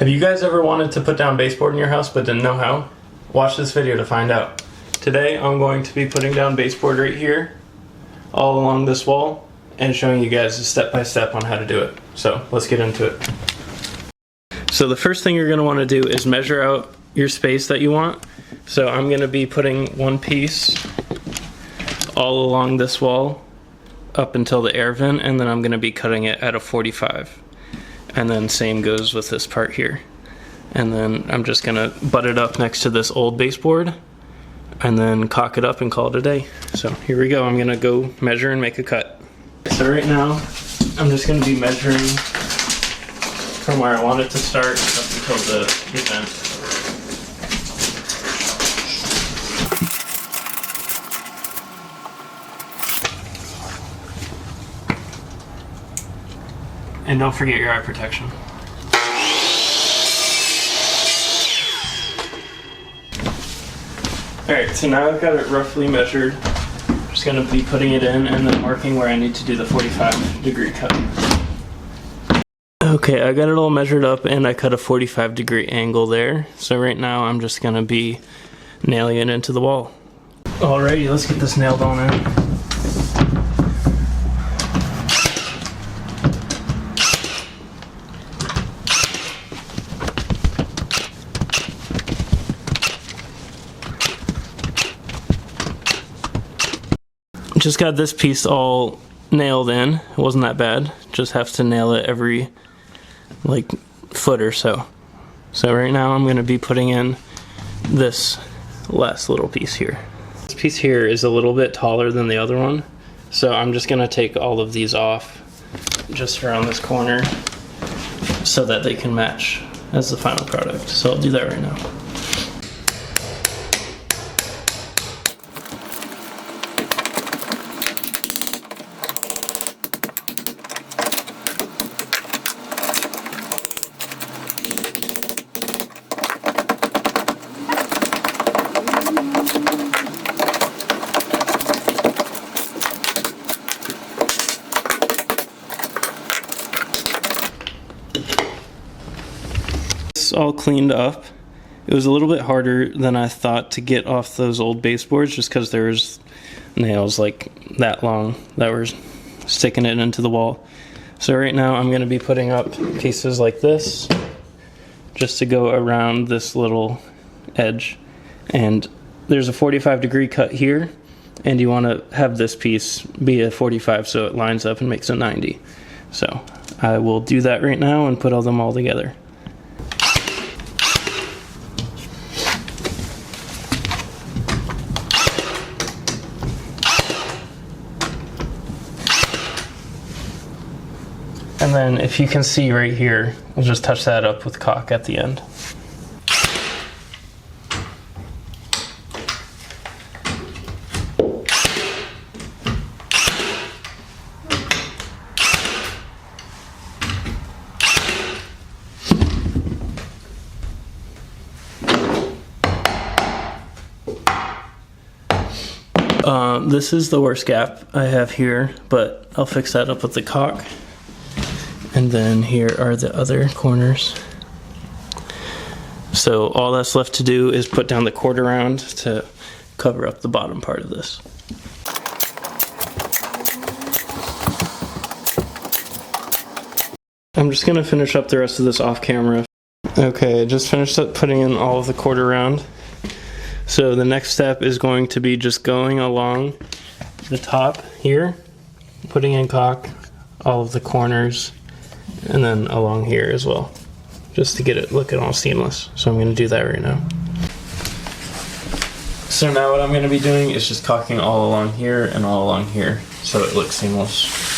Have you guys ever wanted to put down baseboard in your house but didn't know how? Watch this video to find out. Today I'm going to be putting down baseboard right here, all along this wall, and showing you guys a step-by-step on how to do it. So let's get into it. So the first thing you're going to want to do is measure out your space that you want. So I'm going to be putting one piece all along this wall up until the air vent, and then I'm going to be cutting it at a 45. And then same goes with this part here. And then I'm just going to butt it up next to this old baseboard and then caulk it up and call it a day. So here we go. I'm going to go measure and make a cut. So right now I'm just going to be measuring from where I want it to start up until the vent. And don't forget your eye protection. Alright, so now I've got it roughly measured. I'm just going to be putting it in and then marking where I need to do the 45-degree cut. Okay, I got it all measured up and I cut a 45-degree angle there. So right now I'm just going to be nailing it into the wall. Alrighty, let's get this nailed on in. Just got this piece all nailed in. It wasn't that bad. Just have to nail it every like foot or so. So right now I'm going to be putting in this last little piece here. This piece here is a little bit taller than the other one. So I'm just going to take all of these off just around this corner so that they can match as the final product. So I'll do that right now. All cleaned up. It was a little bit harder than I thought to get off those old baseboards just because there was nails like that long that were sticking it into the wall. So right now I'm going to be putting up pieces like this just to go around this little edge, and there's a 45-degree cut here and you want to have this piece be a 45 so it lines up and makes a 90. So I will do that right now and put all them all together. And then if you can see right here, we'll just touch that up with caulk at the end. This is the worst gap I have here, but I'll fix that up with the caulk. And then here are the other corners. So all that's left to do is put down the quarter round to cover up the bottom part of this. I'm just gonna finish up the rest of this off camera. Okay, I just finished up putting in all of the quarter round. So the next step is going to be just going along the top here, putting in caulk, all of the corners, and then along here as well, just to get it looking all seamless. So I'm going to do that right now. So now what I'm going to be doing is just caulking all along here and all along here so it looks seamless.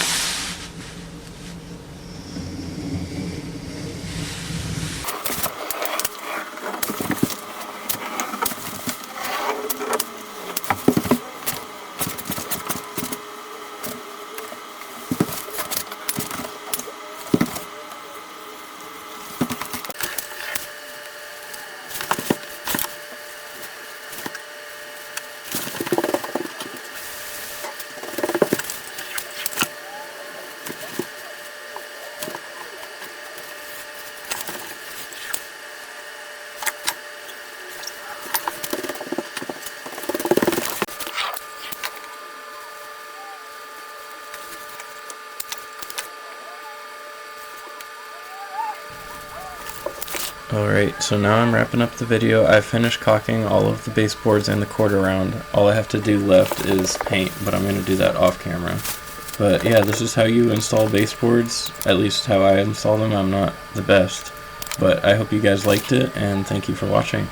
Alright, so now I'm wrapping up the video. I finished caulking all of the baseboards and the quarter round. All I have to do left is paint, but I'm going to do that off camera. But yeah, this is how you install baseboards, at least how I install them. I'm not the best, but I hope you guys liked it, and thank you for watching.